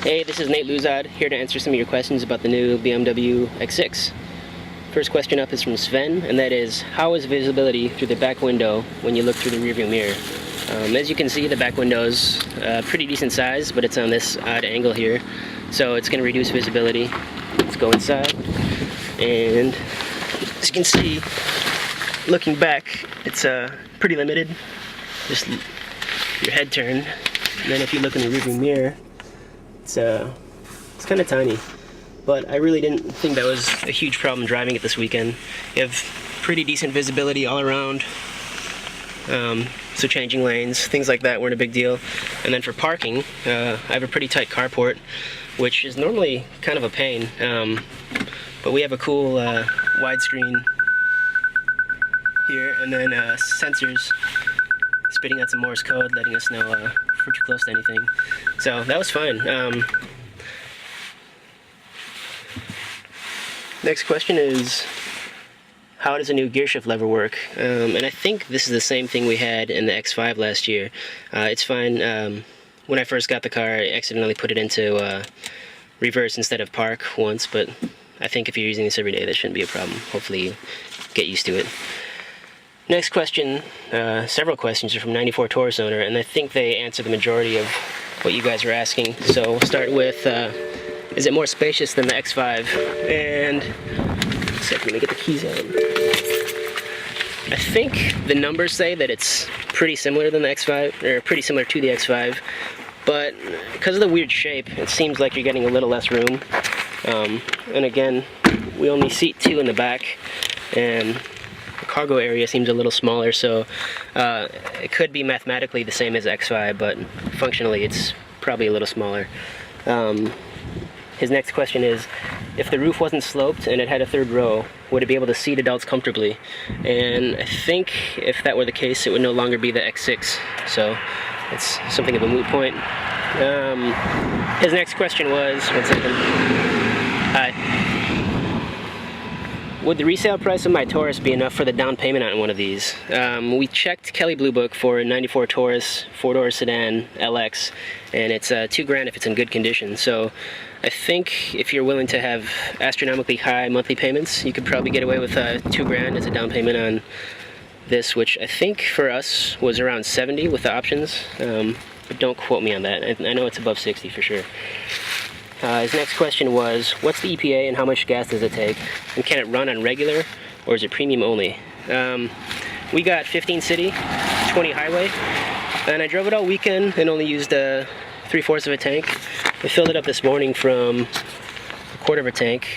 Hey, this is Nate Luzad, here to answer some of your questions about the new BMW X6. First question up is from Sven, and that is, how is visibility through the back window when you look through the rearview mirror? As you can see, the back window is pretty decent size, but it's on this odd angle here, so it's going to reduce visibility. Let's go inside, and as you can see, looking back, it's pretty limited. Just your head turn, and then if you look in the rearview mirror, it's kind of tiny, but I really didn't think that was a huge problem driving it this weekend. You have pretty decent visibility all around, so changing lanes, things like that weren't a big deal. And then for parking, I have a pretty tight carport, which is normally kind of a pain, but we have a cool widescreen here, and then sensors spitting out some Morse code, letting us know if we're too close to anything. So that was fine. Next question is, how does a new gear shift lever work? And I think this is the same thing we had in the X5 last year. It's fine. When I first got the car, I accidentally put it into reverse instead of park once, but I think if you're using this every day, that shouldn't be a problem. Hopefully you get used to it. Next question, several questions are from 94 Taurus owner, and I think they answer the majority of what you guys were asking. So we'll start with, is it more spacious than the X5? And, one second, let me get the keys out. I think the numbers say that it's pretty similar than the X5, or pretty similar to the X5, but because of the weird shape, it seems like you're getting a little less room. And again, we only seat 2 in the back, and the cargo area seems a little smaller, so it could be mathematically the same as X5, but functionally it's probably a little smaller. His next question is, if the roof wasn't sloped and it had a third row, would it be able to seat adults comfortably? And I think if that were the case, it would no longer be the X6, so it's something of a moot point. His next question was, one second. Hi. Would the resale price of my Taurus be enough for the down payment on one of these? We checked Kelley Blue Book for a 94 Taurus 4-door sedan LX, and it's $2,000 if it's in good condition. So I think if you're willing to have astronomically high monthly payments, you could probably get away with $2,000 as a down payment on this, which I think for us was around 70 with the options. But don't quote me on that. I know it's above 60 for sure. His next question was, what's the EPA and how much gas does it take? And can it run on regular, or is it premium only? We got 15 city, 20 highway, and I drove it all weekend and only used 3/4 of a tank. I filled it up this morning from 1/4 of a tank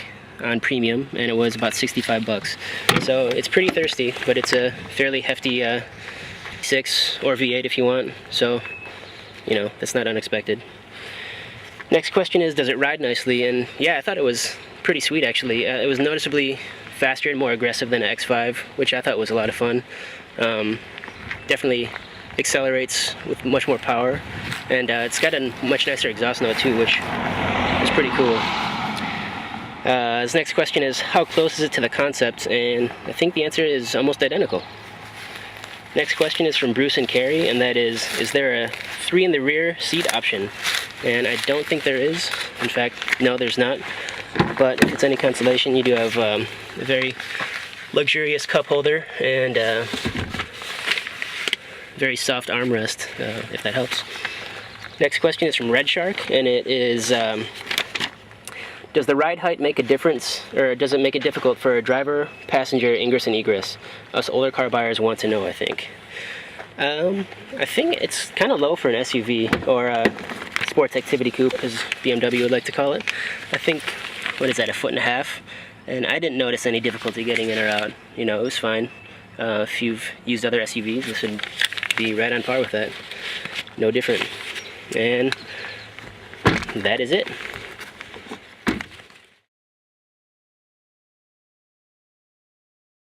on premium, and it was about 65 bucks. So it's pretty thirsty, but it's a fairly hefty V6 or V8 if you want, so you know, that's not unexpected. Next question is, does it ride nicely? And yeah, I thought it was pretty sweet actually. It was noticeably faster and more aggressive than an X5, which I thought was a lot of fun. Definitely accelerates with much more power, and it's got a much nicer exhaust note too, which is pretty cool. His next question is, how close is it to the concept? And I think the answer is almost identical. Next question is from Bruce and Carrie, and that is there a 3 in the rear seat option? And I don't think there is. In fact, no, there's not. But if it's any consolation, you do have a very luxurious cup holder and very soft armrest, if that helps. Next question is from Red Shark, and it is, does the ride height make a difference, or does it make it difficult for a driver, passenger, ingress and egress? Us older car buyers want to know, I think. I think it's kind of low for an SUV, or a sports activity coupe, as BMW would like to call it. I think, what is that, 1.5 feet? And I didn't notice any difficulty getting in or out. You know, it was fine. If you've used other SUVs, this would be right on par with that. No different. And that is it.